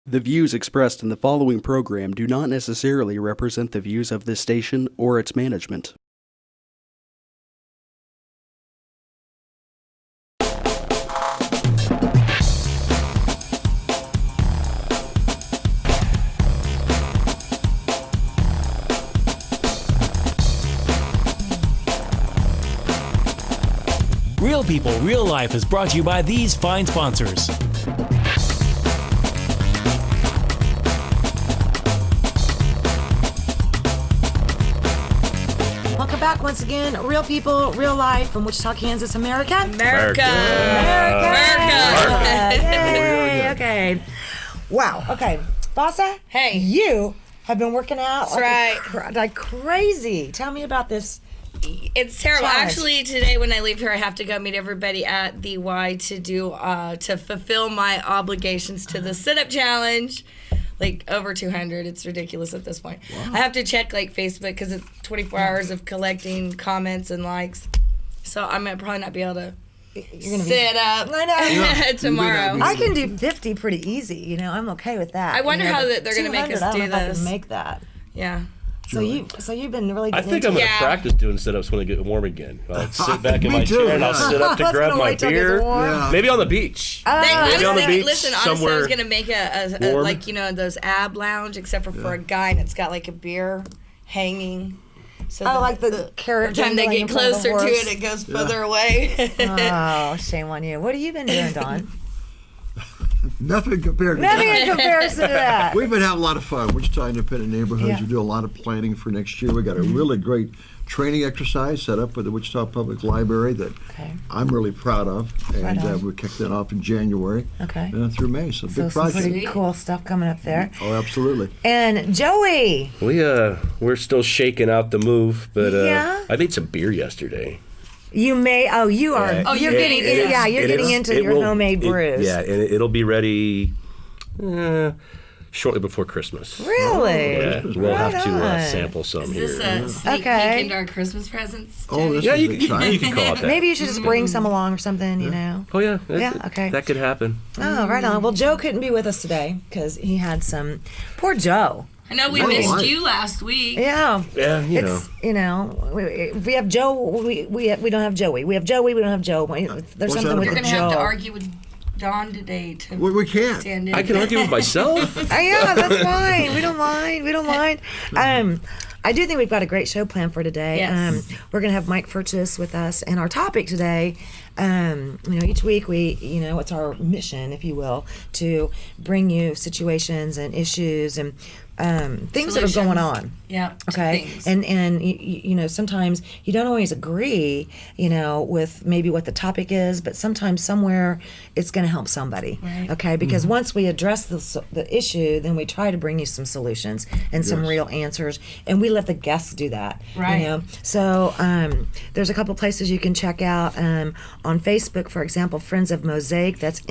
The views expressed in the following program do not necessarily represent the views of this station or its management. Real People, Real Life is brought to you by these fine sponsors. Welcome back once again. Real People, Real Life from Wichita, Kansas, America. America. Yay. Okay. Wow. Okay. Vasa, Hey. you have been working out That's like crazy. Tell me about this. It's terrible. Challenge. Actually, today when I leave here, I have to go meet everybody at the Y to do to fulfill my obligations to the sit-up challenge. Like over 200. It's ridiculous at this point. Wow. I have to check like Facebook because it's 24 hours of collecting comments and likes. So I'm gonna probably not be able to sit up tomorrow. I can do 50 pretty easy. You know, I'm okay with that. I wonder how they're gonna make 200, us do I don't know if I this. can make that. Yeah. So you've been really I getting think into I'm going Yeah. to practice doing sit-ups when I get warm again. I'll sit back in my too, chair and I'll yeah. sit up to Let's grab go my wait till it gets beer. warm. Yeah. Maybe on the beach. I Maybe on the was thinking, beach listen, honestly, I somewhere was gonna make a warm. like those ab lounge, except for a guy, and it's got like a beer hanging. So like the carrot time they dangling get in front of the closer to horse. it, it goes further away. Oh, shame on you. What have you been doing, Don? Nothing compared to Nothing that. in comparison to that. We've been having a lot of fun. Wichita Independent Neighborhoods. Yeah. We do a lot of planning for next year. We got a really great training exercise set up with the Wichita Public Library that Okay. I'm really proud of. And on. we kicked that off in January Okay. through May. So So big some project. pretty cool stuff coming up there. Oh, absolutely. And Joey, We're still shaking out the move, but Yeah? I made some beer yesterday. you may. Oh, you are. Yeah. Oh, you're it- getting. it- Yeah, you're It getting is- into it your will- homemade brews. Yeah, and it'll be ready shortly before Christmas. Really. Yeah, we'll have Right to on. sample some Is here. this a sneak Okay. peek into our Christmas presents? Oh, this Yeah, is you exciting. can call it that. Maybe you should just bring some along or something. You know. Oh yeah. Yeah, okay. That could happen. Oh, right on. Well, Joe couldn't be with us today because he had some. Poor Joe. I know we Oh, missed right. you last week. Yeah. Yeah, you know. It's we have Joe. We don't have Joey. We have Joey. We don't have Joe. There's What's something that with You're the gonna Joe. have to argue with Dawn today to We can't. stand in. I can argue with myself. Yeah, that's fine. We don't mind. We don't mind. I do think we've got a great show planned for today. Yes. We're going to have Mike Furchess with us, and our topic today, each week it's our mission, if you will, to bring you situations and issues and things that are going on. Yeah. Okay, things. and sometimes you don't always agree, with maybe what the topic is, but sometimes somewhere it's going to help somebody. Right. Okay, because once we address the issue, then we try to bring you some solutions and some real answers, and we let the guests do that. Right. So there's a couple places you can check out on Facebook, for example, Friends of Mosaic. That's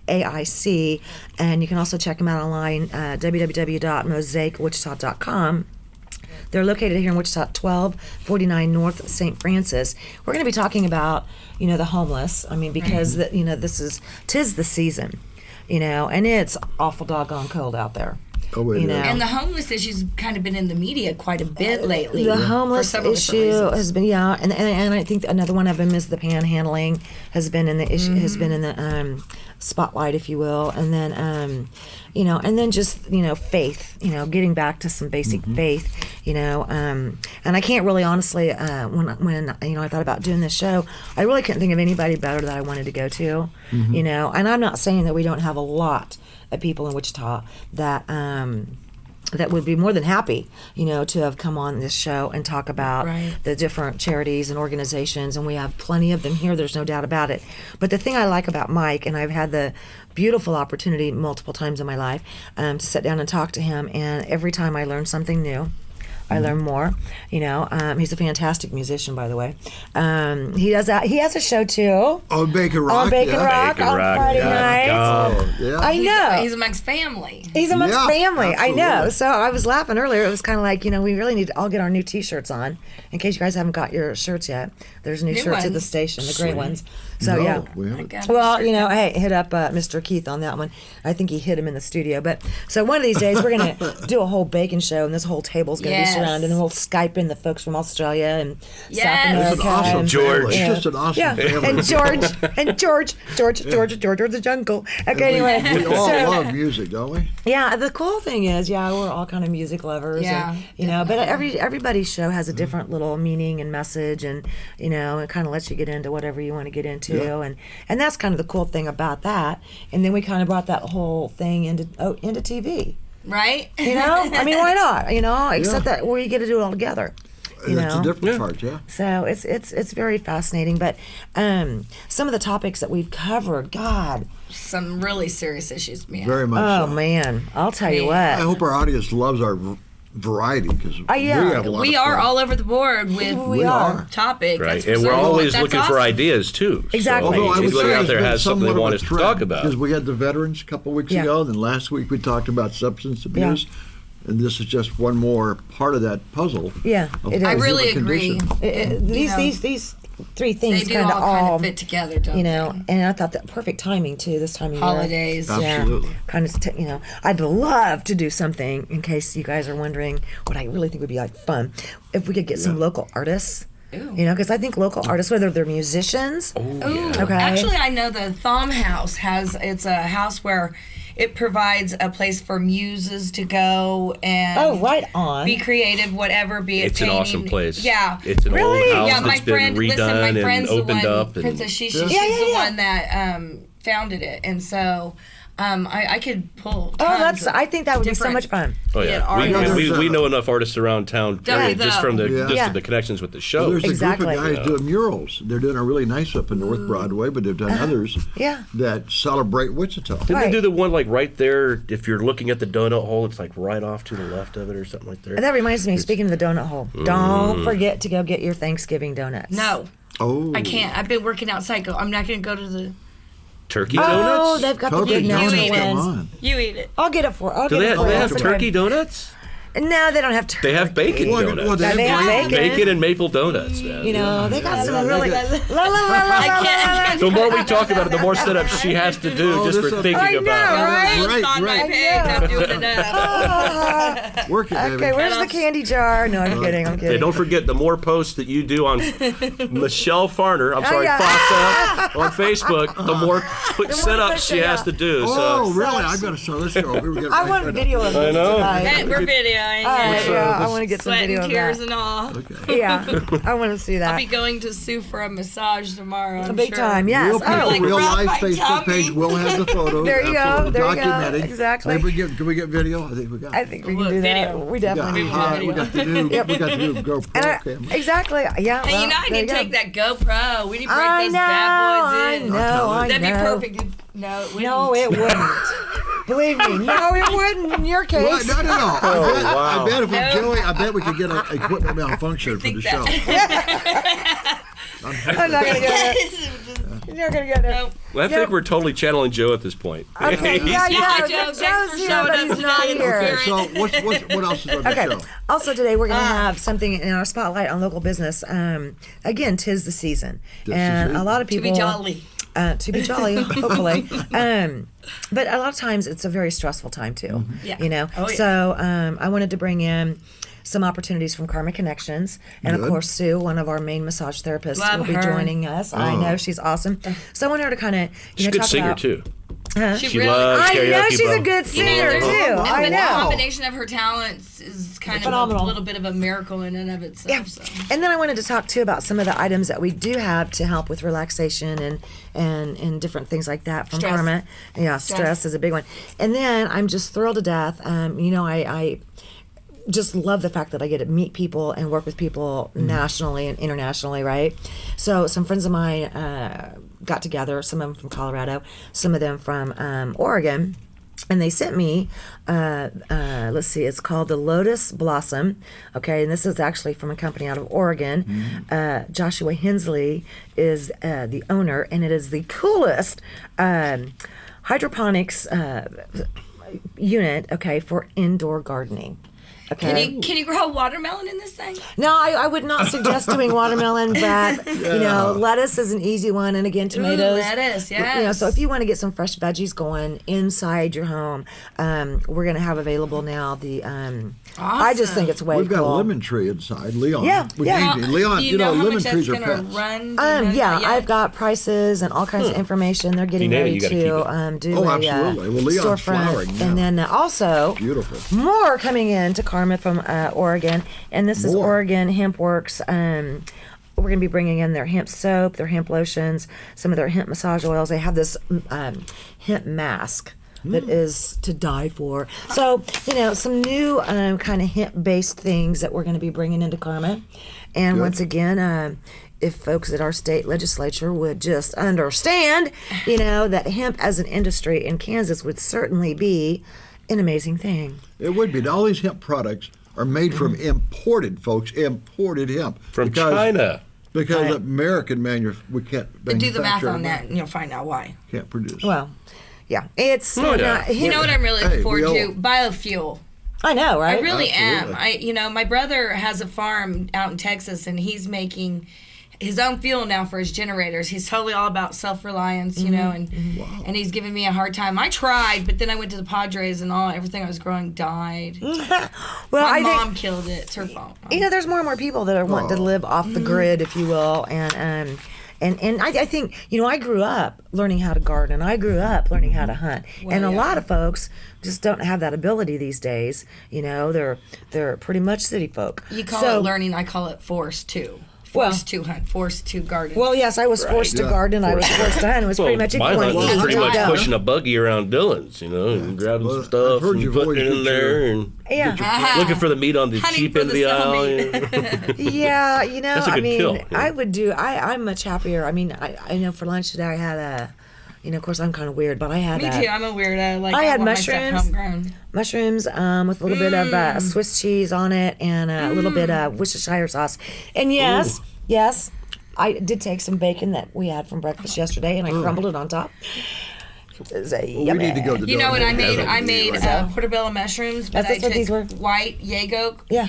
MOSAIC, and you can also check them out online, www.mosaicwichita.com. They're located here in Wichita, 1249 North St. Francis. We're going to be talking about, the homeless. I mean, because tis the season, and it's awful doggone cold out there. Oh, it is. And the homeless issue's kind of been in the media quite a bit lately. The for homeless several different issue reasons. has been, and I think another one of them is the panhandling has been in the issue, has been in the spotlight, if you will, and then and then just faith, getting back to some basic faith, and I can't really honestly when I thought about doing this show, I really couldn't think of anybody better that I wanted to go to, and I'm not saying that we don't have a lot of people in Wichita that that would be more than happy, to have come on this show and talk about the different charities and organizations, and we have plenty of them here, there's no doubt about it. But the thing I like about Mike, and I've had the beautiful opportunity multiple times in my life to sit down and talk to him, and every time I learn something new, I learn more. You know, he's a fantastic musician, by the way. He does that. He has a show too. On Bacon Rock. On Bacon Rock Bacon on Rock, Friday yeah. nights. Oh. Yeah. I know. He's amongst family. He's amongst Yeah, family. I know. absolutely. So I was laughing earlier. It was kind of like, you know, we really need to all get our new T-shirts on. In case you guys haven't got your shirts yet, there's new shirts at the ones. station, the gray Sweet. ones. So No, yeah. we haven't. God. Well, you know, hey, hit up Mr. Keith on that one. I think he hit him in the studio. But so one of these days we're gonna do a whole bacon show, and this whole table's gonna Yes. be surrounded, and we'll Skype in the folks from Australia and Yes. South America. It's an awesome and, George. family. It's just an awesome yeah, family. and George of the jungle. Okay, anyway. We all so- love music, don't we? Yeah, the cool thing is, yeah, we're all kind of music lovers. Yeah, and, you know, but everybody's show has a different little meaning and message, and you know, it kind of lets you get into whatever you want to get into, Yeah. and that's kind of the cool thing about that. And then we kind of brought that whole thing into TV. Right? You know, I mean, why not? You know, except that we get to do it all together. You That's know? a different part, yeah. So it's very fascinating. But some of the topics that we've covered, God, Some really serious issues, man. Very much oh so. man, I'll tell you I what. hope our audience loves our variety because yeah. we have a lot We of are fun. all over the board with We are. topic. Right, That's and for we're certain. always That's looking for awesome. ideas too. Exactly. So Although I would anybody say out it's there been has something they somewhat want of us a to talk trend, about. because we had the veterans a couple weeks Yeah. ago, and then last week we talked about substance abuse, and this is just one more part of that puzzle. Yeah, of it the is. I really human agree. condition. These three They things do kind all of kind of fit together, don't you know, they? and I thought that perfect timing too this time of Holidays. year. Absolutely. Yeah, kind of, you know, I'd love to do something in case you guys are wondering what I really think would be like fun if we could get some local artists. Ooh. You know, because I think local artists, whether they're musicians, Ooh. Okay. Actually, I know the Thumb House it's a house where it provides a place for muses to go and oh, right on. be creative, whatever, be it It's an painting. awesome place. Yeah. It's an Really? old house Yeah, my that's been friend, redone listen, my and friend's the opened one, up. And Princess Shishi, Yeah. she's Yeah, the yeah. one that founded it. And so I could pull tons of I think that would be so different- much fun. oh Yeah, yeah, artists. we know enough artists around town Don't we, just though? from the Yeah. just Yeah. the connections with the Well, show. there's Exactly. a group of guys doing murals. They're doing a really nice up in North Broadway, but they've done others Yeah. that celebrate Wichita. Didn't Right. they do the one like right there? If you're looking at the donut hole, it's like right off to the left of it or something like that. And that reminds me, speaking of the donut hole, don't forget to go get your Thanksgiving donuts. No, Oh, I can't. I've been working outside. I'm not going to go to the. Turkey Oh, donuts? they've got the Turkey big donuts, nasty come ones. on. You eat it. I'll get it for. I'll Do get they it have, for they you. have That's turkey okay. donuts? No, they don't have turkey. They have bacon Well, donuts. well, they They have have bacon. Bacon and maple donuts, man. You know, they got some really. I I can't. The more we talk about it, the more setups she has to do Oh, just this for is- thinking I know, about it. right? Right, on my right. page. I'm doing enough. Ah, Work it, baby. okay, where's the candy jar? No, I'm kidding. I'm Hey, kidding. don't forget the more posts that you do on Michelle Farner, I'm sorry, yeah. Fossa, on Facebook, the more setups she has to do. Oh, So really? I've got to show this girl. We were getting I right want a there. video of this know. tonight. Hey, we're videoing. All right, it. yeah, I want to get some Sweat video and of tears that. and all. Yeah, I want to see I'll that. be going to Sue for a massage tomorrow. A I'm big sure. time, yes. Real Oh, people, like, real rub life my Facebook tummy. page will have the photos. There you go, absolutely there you go, documented. exactly. Can we get video? I think we got. I think we can Look, do that. video. We we got, definitely need to do we video. got the new. We got the new GoPro And camera. exactly, yeah. And well, you know, I there need to go. take that GoPro. We need to break I those know, bad boys in. I That'd be know. perfect. No, it wouldn't. No, it wouldn't. Believe me, no, it wouldn't in your case. Well, no. wow. I bet if we No. Joey, I bet we could get an equipment malfunction for the show. I'm not gonna get it. You're not gonna get it. Nope. Well, I think we're totally channeling Joe at this point. Okay, yeah, Joe, Joe's thanks for here, showing but us he's not today in here. spirit. So what else is on the Okay. show? Also today we're going to have something in our spotlight on local business. Again, 'tis the season, Tis the and season. a lot of To people be jolly. to be jolly, hopefully. But a lot of times it's a very stressful time too. Yeah. You know. Oh, yeah. So I wanted to bring in some opportunities from Karma Connections, and of Good. course Sue, one of our main massage therapists, Love will be her. joining us. I know she's awesome. So I want her to kind of She's a good talk singer about. too. She She really. loves I know karaoke, she's bro. a good singer There's- too. and I the know. combination of her talents is kind Phenomenal. of a little bit of a miracle in and of itself. Yeah. So. And then I wanted to talk too about some of the items that we do have to help with relaxation and different things like that from Stress. Karma. Yeah, stress is a big one. And then I'm just thrilled to death. You know, I just love the fact that I get to meet people and work with people nationally and internationally, right? So some friends of mine got together, some of them from Colorado, some of them from Oregon. And they sent me, let's see, it's called the Lotus Blossom. Okay, and this is actually from a company out of Oregon. Joshua Hensley is the owner, and it is the coolest hydroponics unit, okay, for indoor gardening. Okay. Can you grow watermelon in this thing? No, I would not suggest doing watermelon, but lettuce is an easy one, and again, tomatoes. Ooh, lettuce, yes. So if you want to get some fresh veggies going inside your home, we're going to have available now the. I just think it's way We've got a cool. lemon tree inside, Leon. Yeah, Leon, Do you know how lemon much trees that's are gonna pets. run? Do you know Yeah, that yet? I've got prices and all kinds of information. They're getting You know ready you gotta to do Oh, a absolutely. Well, Leon's storefront, flowering now. and then also Beautiful. more coming in to Karma from Oregon, and this is More. Oregon Hemp Works. We're going to be bringing in their hemp soap, their hemp lotions, some of their hemp massage oils. They have this hemp mask that is to die for. So, some new kind of hemp-based things that we're going to be bringing into Karma. And Good. once again, if folks at our state legislature would just understand, that hemp as an industry in Kansas would certainly be an amazing thing. It would be. All these hemp products are made from imported hemp. From China. Because Right. American we can't Do the math manufacture on it. that, and you'll find out why. Can't produce. Well, yeah, it's. Oh, yeah. You know what I'm really looking Hey, forward we to? all- Biofuel. I know, right? I really Absolutely. am. My brother has a farm out in Texas, and he's making his own fuel now for his generators. He's totally all about self-reliance, and he's giving me a hard time. I tried, but then I went to the Padres, and everything I was growing died. Well, My I mom think killed it. It's her fault. there's more and more people that are wanting to live off the grid, if you will, and I think I grew up learning how to garden. I grew up learning how to hunt, and a lot of folks just don't have that ability these days. They're pretty much city folk. You call it learning. I call it forced to. Forced to hunt. Forced to garden. Well, yes, I was forced to garden. I was forced to hunt. It was pretty much my equal. hunt was pretty much Yeah. pushing a buggy around Dylan's, and grabbing Well, some stuff I've heard and you've putting always it in put there your- and Yeah. looking for the meat on the Hunting cheap for end of the the aisle. cellmate. Yeah, That's a good kill, yeah. I would do. I'm much happier. I mean, I know for lunch today I had a. Of course, I'm kind of weird, but I had Me too. I'm a weirdo. Like I had want my stuff mushrooms. homegrown. mushrooms with a little bit of Swiss cheese on it and a little bit of Worcestershire sauce. And yes, I did take some bacon that we had from breakfast yesterday and I crumbled it on top. It was We need to go to the You know what I donut made? hole. I made portobello mushrooms, but That's I what these were? took white yolk, Yeah.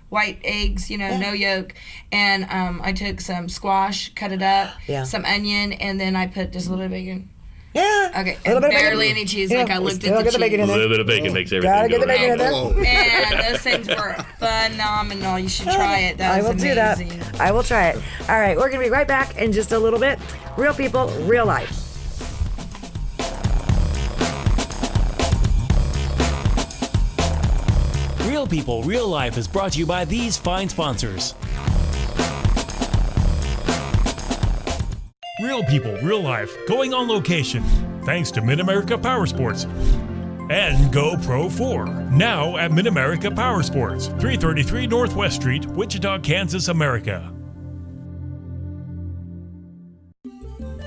white eggs, no yolk, and I took some squash, cut it up, Yeah. some onion, and then I put just a little bit of bacon. Yeah. Okay, A little and bit of barely bacon. any cheese. Yeah, Like I looked still at the get the bacon in A there. little bit of bacon makes everything Gotta get go the bacon in down. there. And those things were phenomenal. You should try it. That I was will do that. amazing. I will try it. All right, we're going to be right back in just a little bit. Real people, real life. Real People, Real Life is brought to you by these fine sponsors. Real People, Real Life, going on location. Thanks to Mid-America Power Sports. And Go Pro 4, now at Mid-America Power Sports, 333 Northwest Street, Wichita, Kansas, America.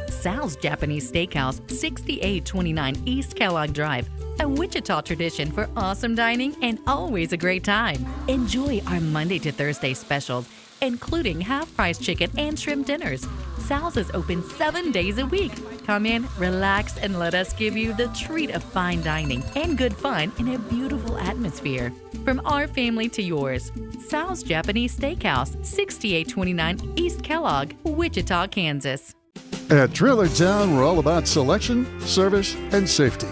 Sal's Japanese Steakhouse, 6829 East Kellogg Drive. A Wichita tradition for awesome dining and always a great time. Enjoy our Monday to Thursday specials, including half-price chicken and shrimp dinners. Sal's is open 7 days a week. Come in, relax, and let us give you the treat of fine dining and good fun in a beautiful atmosphere. From our family to yours, Sal's Japanese Steakhouse, 6829 East Kellogg, Wichita, Kansas. At Trailer Town, we're all about selection, service, and safety.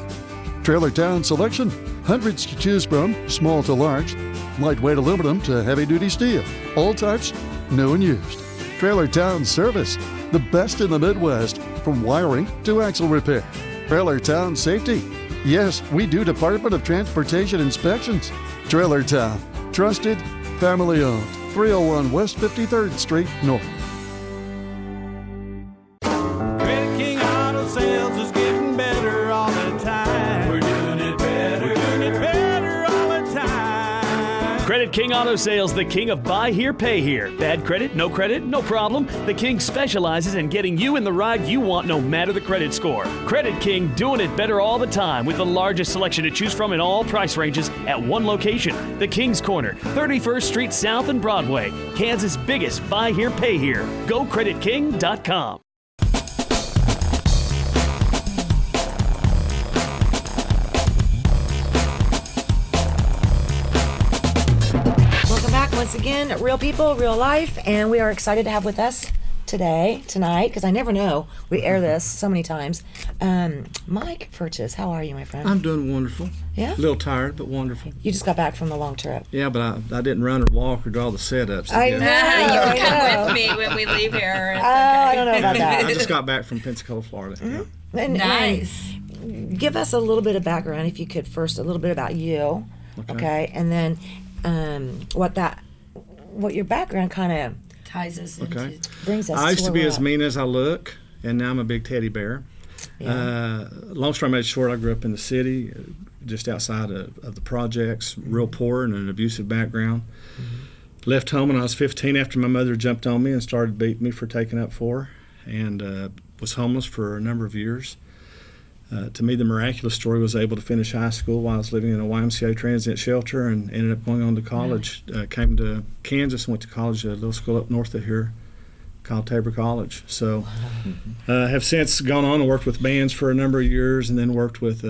Trailer Town Selection, hundreds to choose from, small to large, lightweight aluminum to heavy-duty steel, all types, new and used. Trailer Town Service, the best in the Midwest, from wiring to axle repair. Trailer Town Safety, yes, we do Department of Transportation inspections. Trailer Town, trusted, family-owned, 301 West 53rd Street North. Credit King Auto Sales is getting better all the time. We're doing it better. We're doing it better all the time. Credit King Auto Sales, the king of buy here, pay here. Bad credit, no problem. The King specializes in getting you in the ride you want no matter the credit score. Credit King doing it better all the time with the largest selection to choose from in all price ranges at one location. The King's Corner, 31st Street South and Broadway. Kansas' biggest buy here, pay here. GoCreditKing.com. Once again, real people, real life, and we are excited to have with us tonight, because I never know. We air this so many times. Mike Purchase, how are you, my friend? I'm doing wonderful. Yeah? A little tired, but wonderful. You just got back from the long trip. Yeah, but I didn't run or walk or do all the setups. I know. You can come with me when we leave here. It's okay. I don't know about that. I just got back from Pensacola, Florida. Mm-hmm. Yeah. Nice. Give us a little bit of background, if you could, first, a little bit about you, okay? And then what your background kind of ties us okay. into. Brings us I used to be as mean. mean as I look, and now I'm a big teddy bear. Yeah. Long story made short, I grew up in the city, just outside of the projects, real poor and an abusive background. Mm-hmm. Left home when I was 15 after my mother jumped on me and started beating me for taking up for her, and was homeless for a number of years. To me, the miraculous story was able to finish high school while I was living in a YMCA transient shelter and ended up going on to college. Came to Kansas and went to college at a little school up north of here called Tabor College. So have since gone on and worked with bands for a number of years and then worked with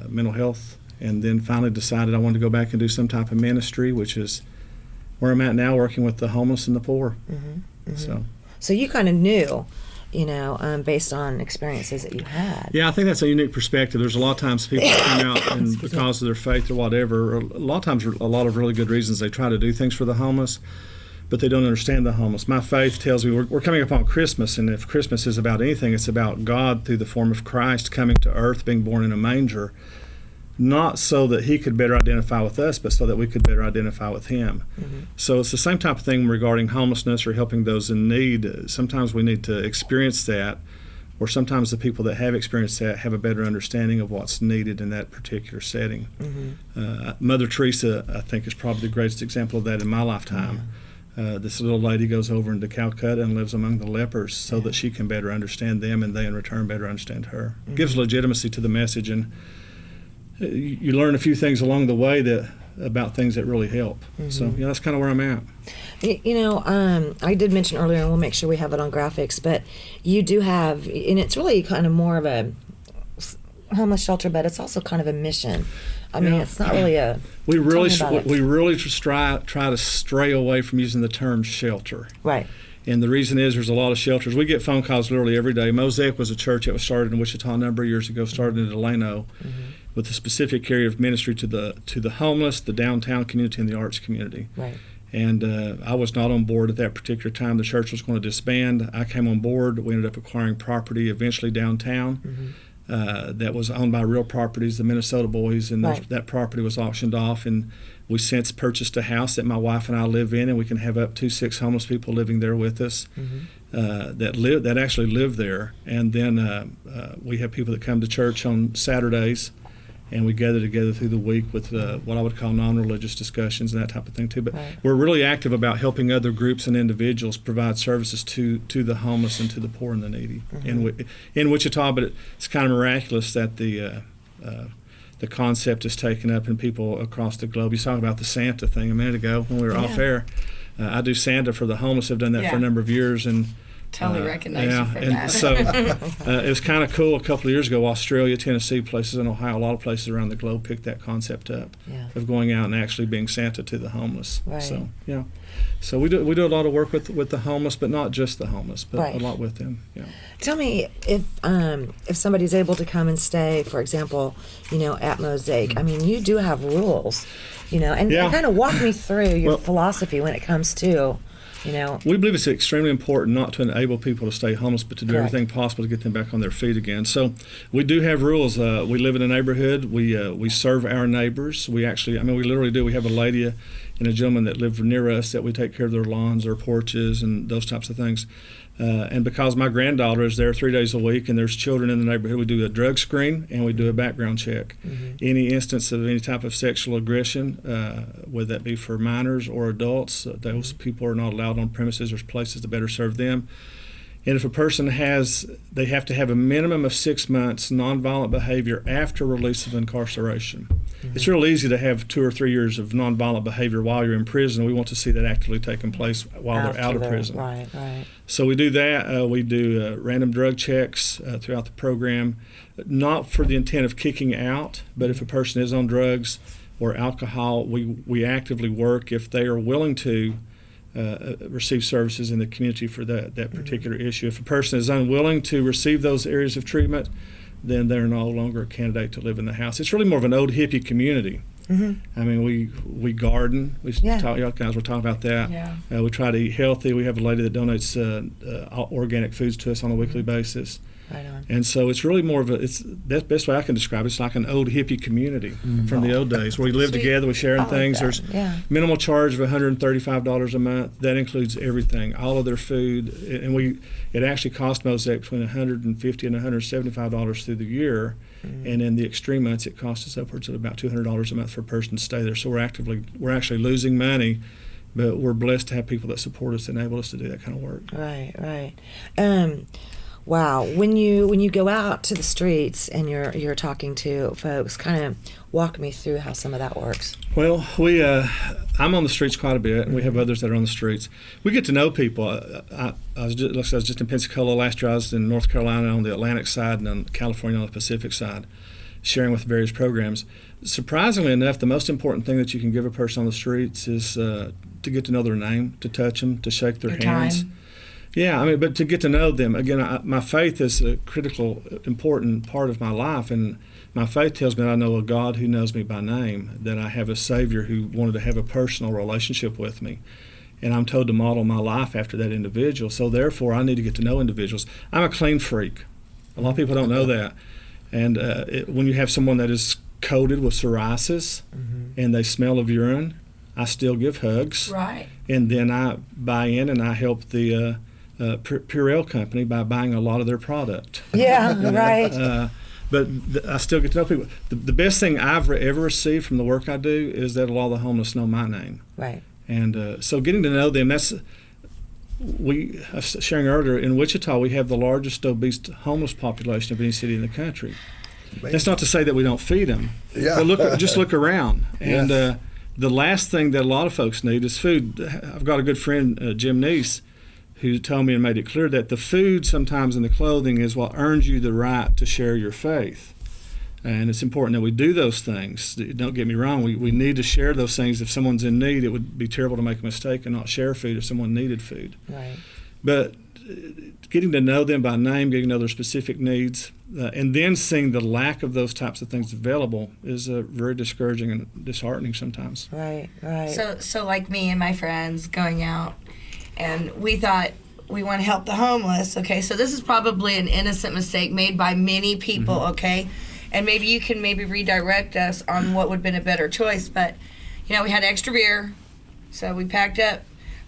mental health, and then finally decided I wanted to go back and do some type of ministry, which is where I'm at now, working with the homeless and the poor. Mm-hmm. Mm-hmm. So you kind of knew, based on experiences that you had. Yeah, I think that's a unique perspective. There's a lot of times people come out and because of their faith or whatever, or a lot of times a lot of really good reasons they try to do things for the homeless, but they don't understand the homeless. My faith tells me we're coming up on Christmas, and if Christmas is about anything, it's about God through the form of Christ coming to earth, being born in a manger, not so that he could better identify with us, but so that we could better identify with him. Mm-hmm. So it's the same type of thing regarding homelessness or helping those in need. Sometimes we need to experience that, or sometimes the people that have experienced that have a better understanding of what's needed in that particular setting. Mm-hmm. Mother Teresa, I think, is probably the greatest example of that in my lifetime. Mm-hmm. This little lady goes over into Calcutta and lives among the lepers so that she can better understand them and they in return better understand her. Mm-hmm. Gives legitimacy to the message, and you learn a few things along the way about things that really help. Mm-hmm. So that's kind of where I'm at. I did mention earlier, and we'll make sure we have it on graphics, but you do have, and it's really kind of more of a homeless shelter, but it's also kind of a mission. I mean, it's not really a. We really try to stray away from using the term shelter. Right. And the reason is there's a lot of shelters. We get phone calls literally every day. Mosaic was a church that was started in Wichita a number of years ago, started in Delano, with a specific area of ministry to the homeless, the downtown community, and the arts community. Right. And I was not on board at that particular time. The church was going to disband. I came on board. We ended up acquiring property eventually downtown that was owned by Real Properties, the Minnesota boys, and that property was auctioned off. And we since purchased a house that my wife and I live in, and we can have up to 6 homeless people living there with us that actually live there. And then we have people that come to church on Saturdays, and we gather together through the week with what I would call non-religious discussions and that type of thing too. But we're really active about helping other groups and individuals provide services to the homeless and to the poor and the needy in Wichita. But it's kind of miraculous that the concept is taken up in people across the globe. You talked about the Santa thing a minute ago when we were off air. I do Santa for the homeless. I've done that for a number of years, and totally recognize you for that. So it was kind of cool. A couple of years ago, Australia, Tennessee, places in Ohio, a lot of places around the globe picked that concept up of going out and actually being Santa to the homeless. Right. So so we do a lot of work with the homeless, but not just the homeless, but a lot with them. Yeah. Tell me if somebody's able to come and stay, for example, at Mosaic. I mean, you do have rules, and kind of walk me through your philosophy when it comes to. We believe it's extremely important not to enable people to stay homeless, but to do everything possible to get them back on their feet again. So we do have rules. We live in a neighborhood. We serve our neighbors. We literally do. We have a lady and a gentleman that lived near us that we take care of their lawns or porches and those types of things. And because my granddaughter is there 3 days a week and there's children in the neighborhood, we do a drug screen and we do a background check. Any instance of any type of sexual aggression, whether that be for minors or adults, those people are not allowed on premises. There's places to better serve them. And if a person they have to have a minimum of 6 months nonviolent behavior after release of incarceration. It's real easy to have 2 or 3 years of nonviolent behavior while you're in prison. We want to see that actively taking place while they're out of prison. Right. So we do that. We do random drug checks throughout the program, not for the intent of kicking out, but if a person is on drugs or alcohol, we actively work if they are willing to receive services in the community for that particular issue. If a person is unwilling to receive those areas of treatment, then they're no longer a candidate to live in the house. It's really more of an old hippie community. I mean, we garden. Y'all guys were talking about that. We try to eat healthy. We have a lady that donates organic foods to us on a weekly basis. Right on. And so it's really more of that's the best way I can describe it. It's like an old hippie community from the old days where we live together, we're sharing things. There's minimal charge of $135 a month. That includes everything, all of their food. And it actually costs Mosaic between $150 and $175 through the year. And in the extreme months, it costs us upwards of about $200 a month for a person to stay there. So we're actually losing money, but we're blessed to have people that support us and enable us to do that kind of work. Right. Wow. When you go out to the streets and you're talking to folks, kind of walk me through how some of that works. Well, I'm on the streets quite a bit, and we have others that are on the streets. We get to know people. I was just in Pensacola last year. I was in North Carolina on the Atlantic side and in California on the Pacific side, sharing with various programs. Surprisingly enough, the most important thing that you can give a person on the streets is to get to know their name, to touch them, to shake their hands. Time. Yeah, I mean, but to get to know them. Again, my faith is a critical, important part of my life, and my faith tells me that I know a God who knows me by name, that I have a Savior who wanted to have a personal relationship with me, and I'm told to model my life after that individual. So therefore, I need to get to know individuals. I'm a clean freak. A lot of people don't know that. And when you have someone that is coated with psoriasis and they smell of urine, I still give hugs. Right. And then I buy in and I help the Purell company by buying a lot of their product. Yeah, right. But I still get to know people. The best thing I've ever received from the work I do is that a lot of the homeless know my name. Right. And so getting to know them, I was sharing earlier, in Wichita we have the largest obese homeless population of any city in the country. That's not to say that we don't feed them. Yeah. But just look around. And Yes. the last thing that a lot of folks need is food. I've got a good friend, Jim Neese, who told me and made it clear that the food sometimes and the clothing is what earns you the right to share your faith. And it's important that we do those things. Don't get me wrong, we need to share those things. If someone's in need, it would be terrible to make a mistake and not share food if someone needed food. Right. But getting to know them by name, getting to know their specific needs, and then seeing the lack of those types of things available is very discouraging and disheartening sometimes. Right. So like me and my friends going out, and we thought we want to help the homeless. Okay, so this is probably an innocent mistake made by many people. Okay, and maybe you can redirect us on what would have been a better choice. But we had extra beer, so we packed up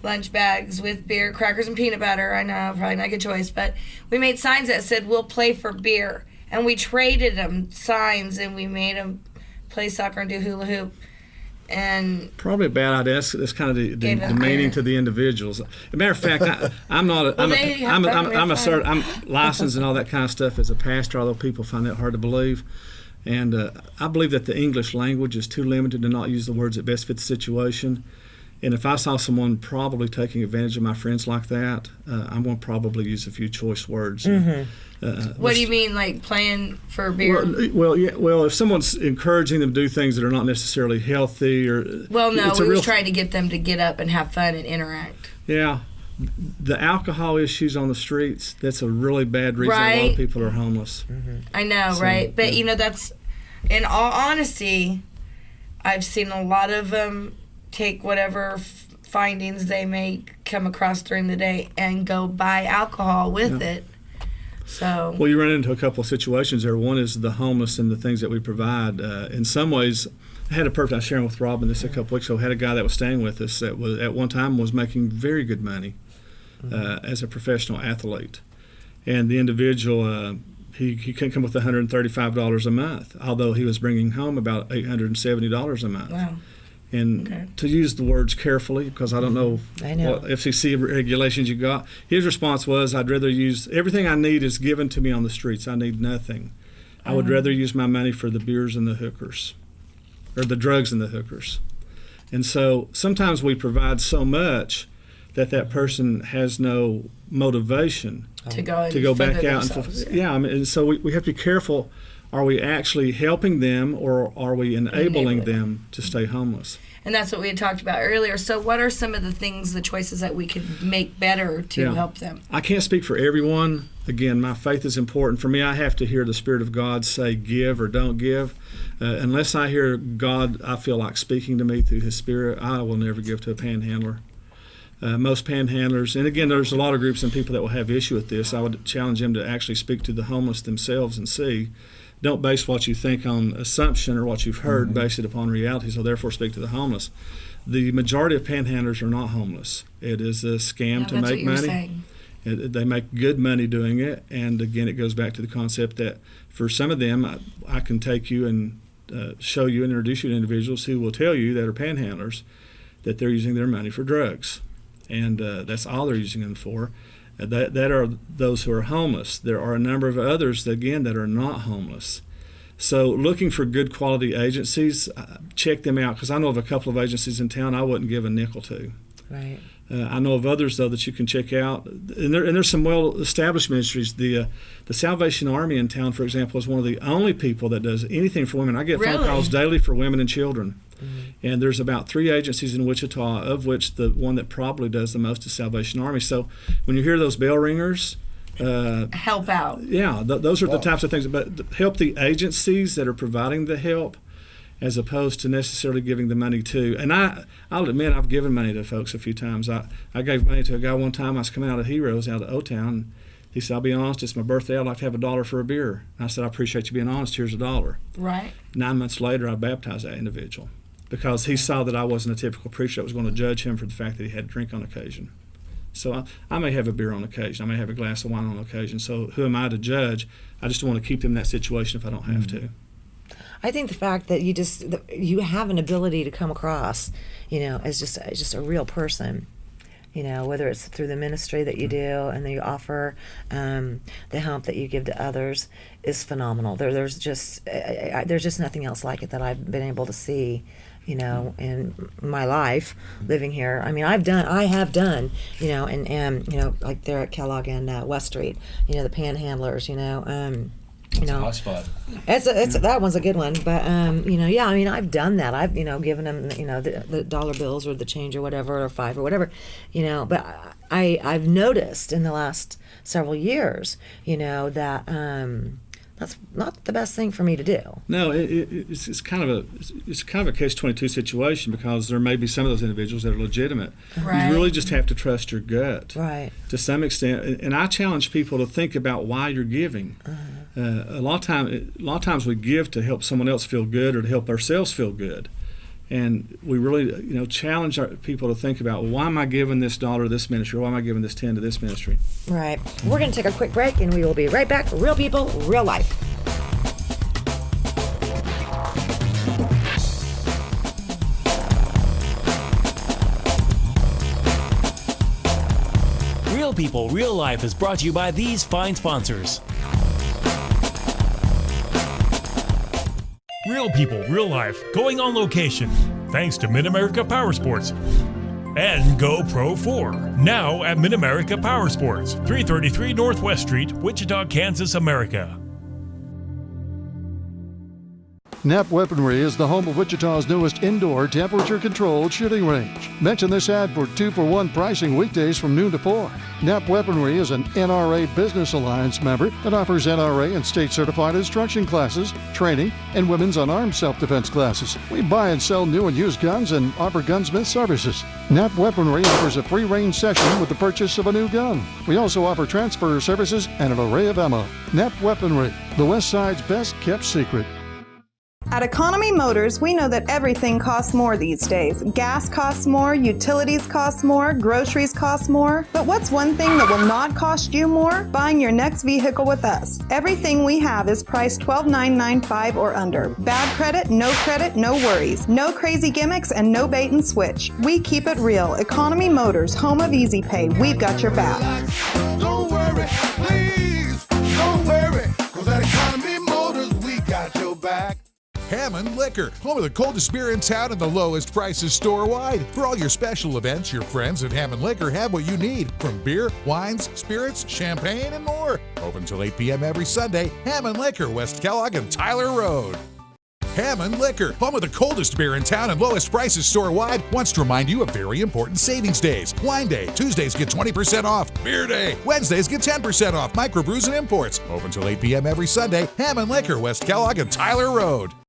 lunch bags with beer, crackers, and peanut butter. I know, probably not a good choice, but we made signs that said, "We'll play for beer," and we traded them signs, and we made them play soccer and do hula hoop. And probably a bad idea. That's kind of the demeaning to the individuals. As a matter of fact, I'm licensed and all that kind of stuff as a pastor, although people find that hard to believe. And I believe that the English language is too limited to not use the words that best fit the situation. And if I saw someone probably taking advantage of my friends like that, I'm going to probably use a few choice words. What do you mean, like playing for beer? Well, if someone's encouraging them to do things that are not necessarily healthy, or we was trying to get them to get up and have fun and interact. Yeah, the alcohol issues on the streets—that's a really bad reason a lot of people are homeless. I know, right? But that's, in all honesty, I've seen a lot of them take whatever findings they may come across during the day and go buy alcohol with it. So Well, you run into a couple of situations there. One is the homeless and the things that we provide. In some ways, I had a person I was sharing with Robin this a couple weeks ago. Had a guy that was staying with us that was at one time was making very good money as a professional athlete, and the individual he couldn't come with $135 a month, although he was bringing home about $870 a month. wow. And to use the words carefully, because I don't know, what FCC regulations you got, his response was, I'd rather use, everything I need is given to me on the streets. I need nothing. I would rather use my money for the beers and the hookers, or the drugs and the hookers. And so sometimes we provide so much that person has no motivation To go back out. themselves, I mean, and so we have to be careful. Are we actually helping them, or are we enabling them to stay homeless? And that's what we had talked about earlier. So what are some of the things, the choices that we could make better to help them? I can't speak for everyone. Again, my faith is important. For me, I have to hear the Spirit of God say give or don't give. Unless I hear God, I feel like speaking to me through His Spirit, I will never give to a panhandler. Most panhandlers, and again, there's a lot of groups and people that will have issue with this. I would challenge them to actually speak to the homeless themselves and see. Don't base what you think on assumption or what you've heard, base it upon reality, so therefore speak to the homeless. The majority of panhandlers are not homeless. It is a scam to make money. They make good money doing it, and again, it goes back to the concept that for some of them, I can take you and show you and introduce you to individuals who will tell you that are panhandlers that they're using their money for drugs, and that's all they're using them for. That are those who are homeless. There are a number of others, again, that are not homeless. So looking for good quality agencies, check them out, because I know of a couple of agencies in town I wouldn't give a nickel to. Right. I know of others, though, that you can check out. And there's some well-established ministries. The Salvation Army in town, for example, is one of the only people that does anything for women. I get phone calls daily for women and children. And there's about 3 agencies in Wichita, of which the one that probably does the most is Salvation Army. So when you hear those bell ringers, help out. Yeah, those are the types of things. But help the agencies that are providing the help, as opposed to necessarily giving the money to. And I'll admit, I've given money to folks a few times. I gave money to a guy one time. I was coming out of Heroes, out of O-Town. He said, I'll be honest, it's my birthday. I'd like to have $1 for a beer. And I said, I appreciate you being honest. Here's $1. Right. 9 months later, I baptized that individual, because he saw that I wasn't a typical preacher that was going to judge him for the fact that he had a drink on occasion. So I may have a beer on occasion. I may have a glass of wine on occasion. So who am I to judge? I just don't want to keep them in that situation if I don't have to. I think the fact that you have an ability to come across, as just a real person, whether it's through the ministry that you do and that you offer, the help that you give to others is phenomenal. There's just nothing else like it that I've been able to see, in my life living here. I mean, I have done, and like there at Kellogg and West Street, the panhandlers, It's a hot spot. It's that one's a good one, but I mean, I've done that. I've given them the dollar bills or the change or whatever, or $5 or whatever, but I've noticed in the last several years, that that's not the best thing for me to do. No, it's kind of a catch-22 situation, because there may be some of those individuals that are legitimate. Right. You really just have to trust your gut, right, to some extent. And I challenge people to think about why you're giving. A lot of times we give to help someone else feel good or to help ourselves feel good. And we really, challenge our people to think about, why am I giving this $1 to this ministry, or why am I giving this $10 to this ministry? Right. We're going to take a quick break, and we will be right back. Real people, real life. Real People, Real Life is brought to you by these fine sponsors. Real People, Real Life, going on location. Thanks to Mid-America Power Sports. And Go Pro 4, now at Mid-America Power Sports, 333 Northwest Street, Wichita, Kansas, America. Knapp Weaponry is the home of Wichita's newest indoor temperature-controlled shooting range. Mention this ad for 2-for-1 pricing weekdays from noon to 4. Knapp Weaponry is an NRA Business Alliance member that offers NRA and state-certified instruction classes, training, and women's unarmed self-defense classes. We buy and sell new and used guns and offer gunsmith services. Knapp Weaponry offers a free range session with the purchase of a new gun. We also offer transfer services and an array of ammo. Knapp Weaponry, the West Side's best-kept secret. At Economy Motors, we know that everything costs more these days. Gas costs more, utilities cost more, groceries cost more. But what's one thing that will not cost you more? Buying your next vehicle with us. Everything we have is priced $12,995 or under. Bad credit, no worries. No crazy gimmicks and no bait and switch. We keep it real. Economy Motors, home of easy pay. We've got your back. Don't worry, please, don't worry, 'cause at Economy Motors, we got your back. Hammond Liquor, home of the coldest beer in town and the lowest prices store-wide. For all your special events, your friends at Hammond Liquor have what you need, from beer, wines, spirits, champagne, and more. Open till 8 p.m. every Sunday. Hammond Liquor, West Kellogg and Tyler Road. Hammond Liquor, home of the coldest beer in town and lowest prices store-wide, wants to remind you of very important savings days. Wine Day, Tuesdays get 20% off. Beer Day, Wednesdays get 10% off. Microbrews and imports. Open till 8 p.m. every Sunday. Hammond Liquor, West Kellogg and Tyler Road.